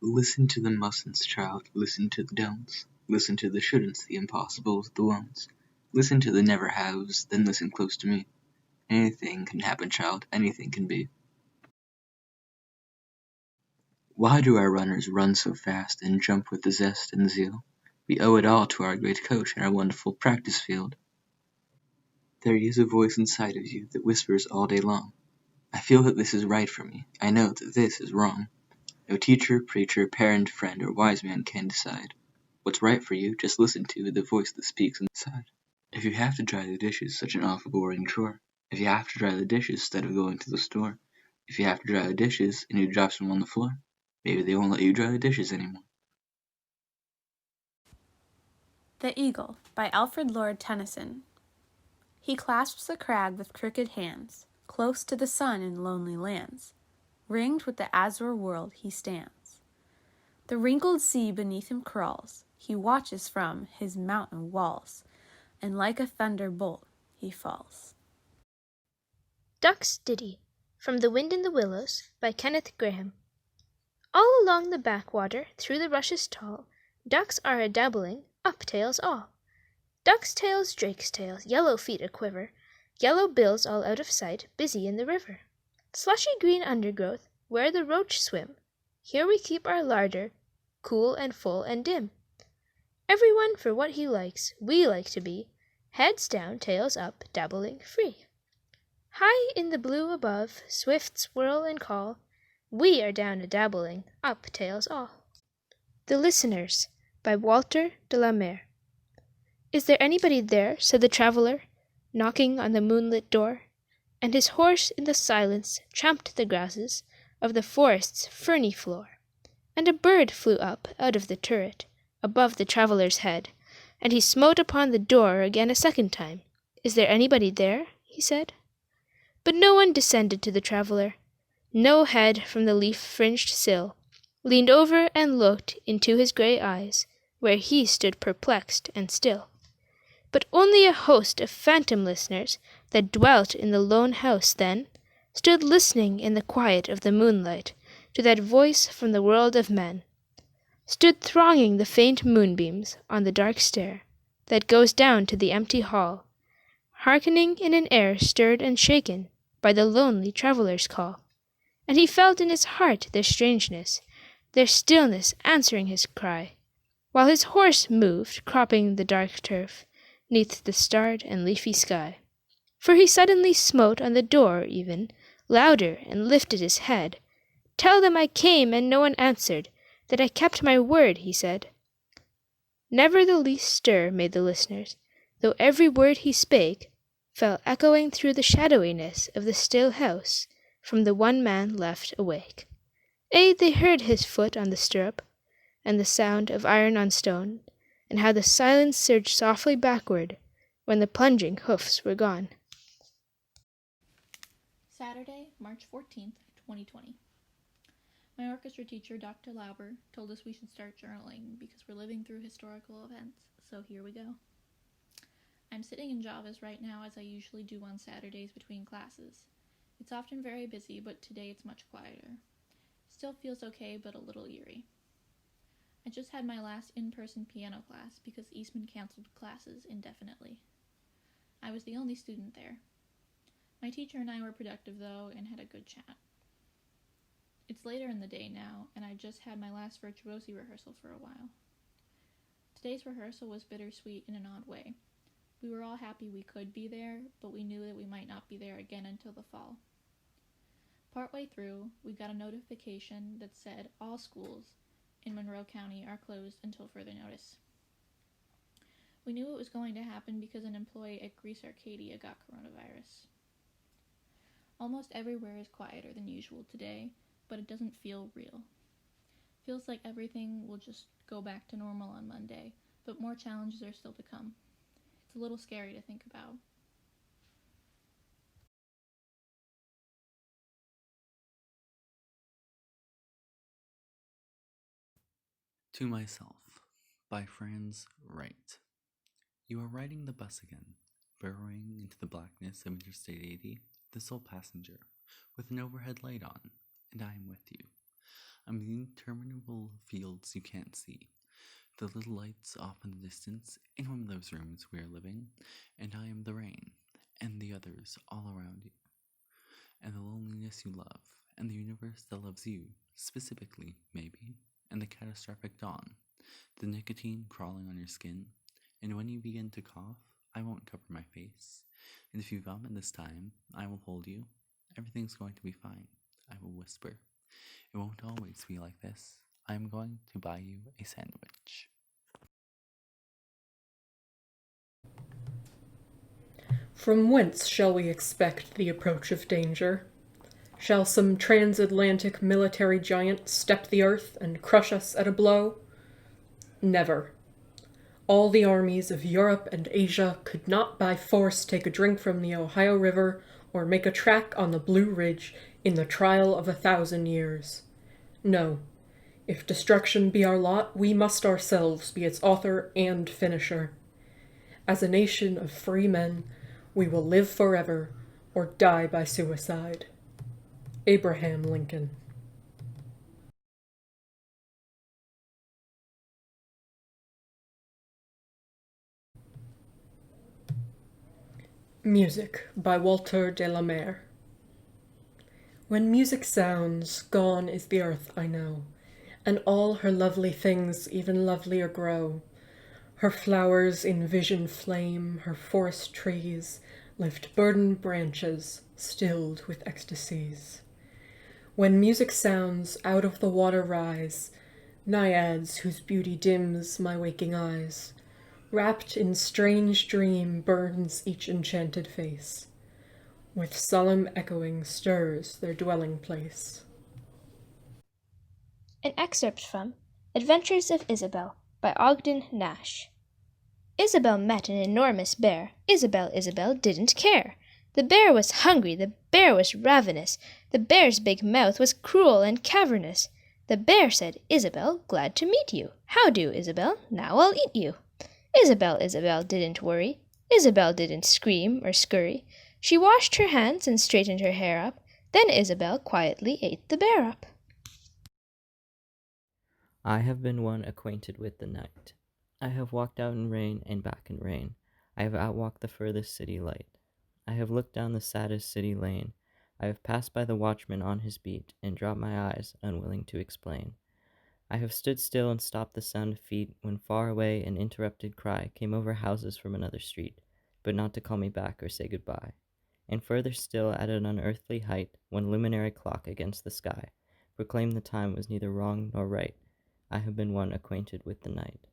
Listen to the mustn'ts, child, listen to the don'ts. Listen to the shouldn'ts, the impossibles, the won'ts. Listen to the never haves, then listen close to me. Anything can happen, child, anything can be. Why do our runners run so fast and jump with the zest and zeal? We owe it all to our great coach and our wonderful practice field. There is a voice inside of you that whispers all day long. I feel that this is right for me. I know that this is wrong. No teacher, preacher, parent, friend, or wise man can decide. What's right for you, just listen to the voice that speaks inside. If you have to dry the dishes, such an awful boring chore. If you have to dry the dishes instead of going to the store. If you have to dry the dishes and you drop some on the floor, maybe they won't let you dry the dishes anymore. The Eagle by Alfred Lord Tennyson. He clasps the crag with crooked hands, close to the sun in lonely lands. Ringed with the azure world he stands. The wrinkled sea beneath him crawls, he watches from his mountain walls, and like a thunderbolt he falls. Duck's Ditty, from The Wind in the Willows, by Kenneth Grahame. All along the backwater, through the rushes tall, ducks are a-dabbling, up tails all. Duck's tails, drake's tails, yellow feet a-quiver, yellow bills all out of sight, busy in the river. Slushy green undergrowth, where the roach swim, here we keep our larder, cool and full and dim. Every one for what he likes, we like to be, heads down, tails up, dabbling free. High in the blue above, swifts whirl and call, we are down a-dabbling, up tails all. The Listeners, by Walter de la Mare. Is there anybody there, said the traveller, knocking on the moonlit door, and his horse in the silence tramped the grasses of the forest's ferny floor. And a bird flew up out of the turret, above the traveller's head, and he smote upon the door again a second time. Is there anybody there? He said. But no one descended to the traveller. No head from the leaf-fringed sill leaned over and looked into his grey eyes, where he stood perplexed and still. But only a host of phantom listeners that dwelt in the lone house then stood listening in the quiet of the moonlight to that voice from the world of men, stood thronging the faint moonbeams on the dark stair that goes down to the empty hall, hearkening in an air stirred and shaken by the lonely traveller's call. And he felt in his heart their strangeness, their stillness answering his cry, while his horse moved, cropping the dark turf, neath the starred and leafy sky. For he suddenly smote on the door even, louder, and lifted his head. Tell them I came, and no one answered, that I kept my word, he said. Never the least stir made the listeners, though every word he spake fell echoing through the shadowiness of the still house from the one man left awake. They heard his foot on the stirrup, and the sound of iron on stone, and how the silence surged softly backward when the plunging hoofs were gone. Saturday, March 14th, 2020. My orchestra teacher, Dr. Lauber, told us we should start journaling because we're living through historical events, so here we go. I'm sitting in Javas right now as I usually do on Saturdays between classes. It's often very busy, but today it's much quieter. Still feels okay, but a little eerie. I just had my last in-person piano class because Eastman canceled classes indefinitely. I was the only student there. My teacher and I were productive, though, and had a good chat. It's later in the day now, and I just had my last virtuosi rehearsal for a while. Today's rehearsal was bittersweet in an odd way. We were all happy we could be there, but we knew that we might not be there again until the fall. Partway through, we got a notification that said all schools in Monroe County are closed until further notice. We knew it was going to happen because an employee at Greece Arcadia got coronavirus. Almost everywhere is quieter than usual today, but it doesn't feel real. Feels like everything will just go back to normal on Monday, but more challenges are still to come. It's a little scary to think about. To Myself, by Franz Wright. You are riding the bus again, burrowing into the blackness of Interstate 80, the sole passenger, with an overhead light on, and I am with you. I'm the interminable fields you can't see, the little lights off in the distance in one of those rooms we are living, and I am the rain, and the others all around you, and the loneliness you love, and the universe that loves you, specifically, maybe, and the catastrophic dawn, the nicotine crawling on your skin, and when you begin to cough, I won't cover my face, and if you vomit this time, I will hold you. Everything's going to be fine, I will whisper. It won't always be like this. I am going to buy you a sandwich. From whence shall we expect the approach of danger? Shall some transatlantic military giant step the earth and crush us at a blow? Never. All the armies of Europe and Asia could not by force take a drink from the Ohio River or make a track on the Blue Ridge in the trial of 1,000 years. No. If destruction be our lot, we must ourselves be its author and finisher. As a nation of free men, we will live forever or die by suicide. Abraham Lincoln. Music by Walter de la Mare. When music sounds, gone is the earth, I know, and all her lovely things even lovelier grow. Her flowers in vision flame, her forest trees lift burdened branches, stilled with ecstasies. When music sounds, out of the water rise naiads whose beauty dims my waking eyes. Wrapped in strange dream burns each enchanted face, with solemn echoing stirs their dwelling place. An excerpt from Adventures of Isabel by Ogden Nash. Isabel met an enormous bear. Isabel didn't care. The bear was hungry, the bear was ravenous, the bear's big mouth was cruel and cavernous. The bear said, Isabel, glad to meet you. How do, Isabel? Now I'll eat you. Isabel didn't worry. Isabel didn't scream or scurry. She washed her hands and straightened her hair up. Then Isabel quietly ate the bear up. I have been one acquainted with the night. I have walked out in rain and back in rain. I have outwalked the furthest city light. I have looked down the saddest city lane. I have passed by the watchman on his beat and dropped my eyes, unwilling to explain. I have stood still and stopped the sound of feet when far away an interrupted cry came over houses from another street, but not to call me back or say goodbye. And further still, at an unearthly height, one luminary clock against the sky proclaimed the time was neither wrong nor right. I have been one acquainted with the night.